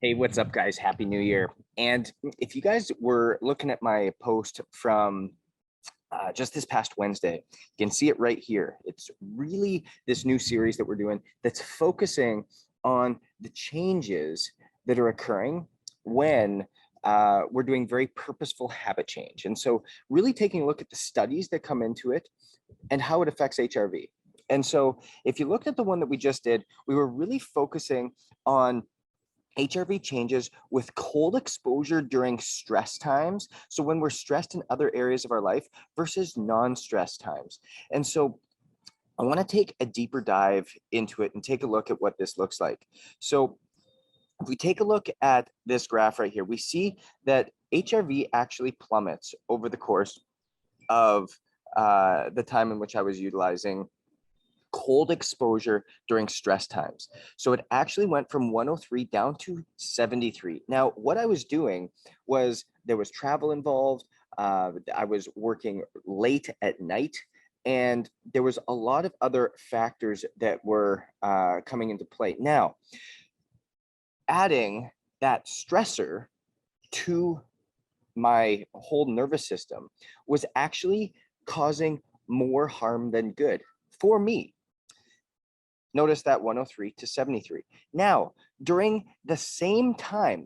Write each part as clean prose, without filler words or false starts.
Hey, what's up, guys? Happy New Year. And if you guys were looking at my post from just this past Wednesday, you can see it right here. It's really this new series that we're doing that's focusing on the changes that are occurring when we're doing very purposeful habit change. And so, really taking a look at the studies that come into it and how it affects HRV. And so, if you looked at the one that we just did, we were really focusing on HRV changes with cold exposure during stress times. So when we're stressed in other areas of our life versus non-stress times. And so I want to take a deeper dive into it and take a look at what this looks like. So if we take a look at this graph right here, we see that HRV actually plummets over the course of the time in which I was utilizing cold exposure during stress times. So it actually went from 103 down to 73. Now, what I was doing was there was travel involved. I was working late at night, and there was a lot of other factors that were coming into play. Now, adding that stressor to my whole nervous system was actually causing more harm than good for me. Notice that 103 to 73. Now, during the same time,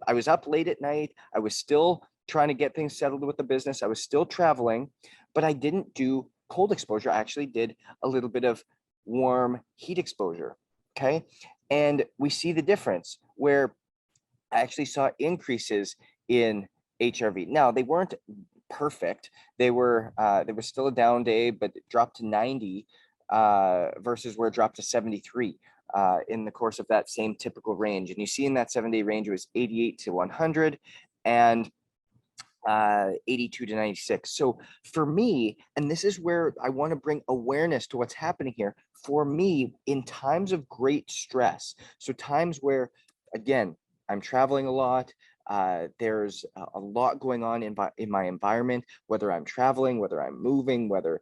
I was up late at night. I was still trying to get things settled with the business. I was still traveling, but I didn't do cold exposure. I actually did a little bit of warm heat exposure. Okay. And we see the difference where I actually saw increases in HRV. Now, they weren't perfect. There was still a down day, but it dropped to 90 versus where it dropped to 73 in the course of that same typical range. And you see in that 7-day range, it was 88 to 100 and 82 to 96. So for me, and this is where I want to bring awareness to what's happening here, for me, in times of great stress, so times where, again, I'm traveling a lot, there's a lot going on in my environment, whether I'm traveling, whether I'm moving, whether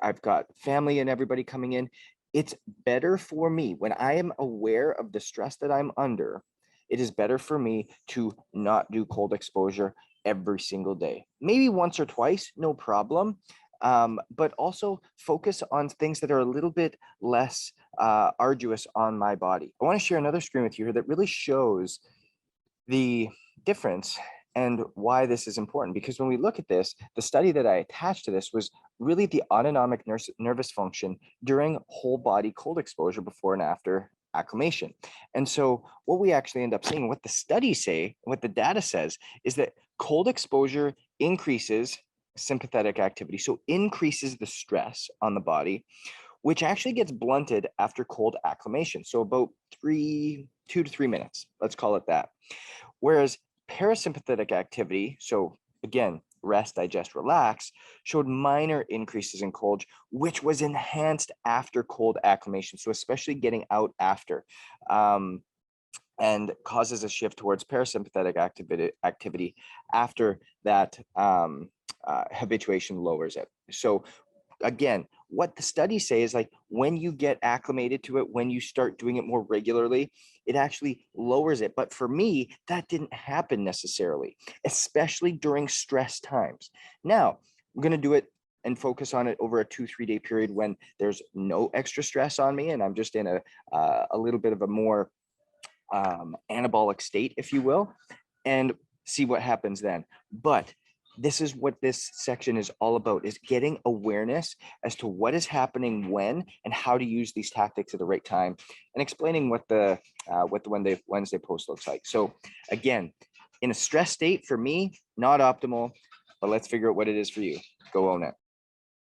I've got family and everybody coming in. It's better for me when I am aware of the stress that I'm under. It is better for me to not do cold exposure every single day. Maybe once or twice, no problem. But also focus on things that are a little bit less arduous on my body. I want to share another screen with you here that really shows the difference and why this is important. Because when we look at this, the study that I attached to this was really the autonomic nervous function during whole body cold exposure before and after acclimation. And so what we actually end up seeing, what the studies say, what the data says, is that cold exposure increases sympathetic activity, so increases the stress on the body, which actually gets blunted after cold acclimation. So about 2 to 3 minutes, let's call it that. Whereas parasympathetic activity, so again, rest, digest, relax, showed minor increases in cold, which was enhanced after cold acclimation. So especially getting out after. And causes a shift towards parasympathetic activity after that habituation lowers it. So again, what the studies say is like when you get acclimated to it, when you start doing it more regularly, it actually lowers it. But for me, that didn't happen necessarily, especially during stress times. Now, I'm going to do it and focus on it over a 2-3 day period when there's no extra stress on me and I'm just in a little bit of a more anabolic state, if you will, and see what happens then. But this is what this section is all about, is getting awareness as to what is happening when and how to use these tactics at the right time, and explaining what the Wednesday post looks like. So again, in a stress state, for me, not optimal, but let's figure out what it is for you. Go own it.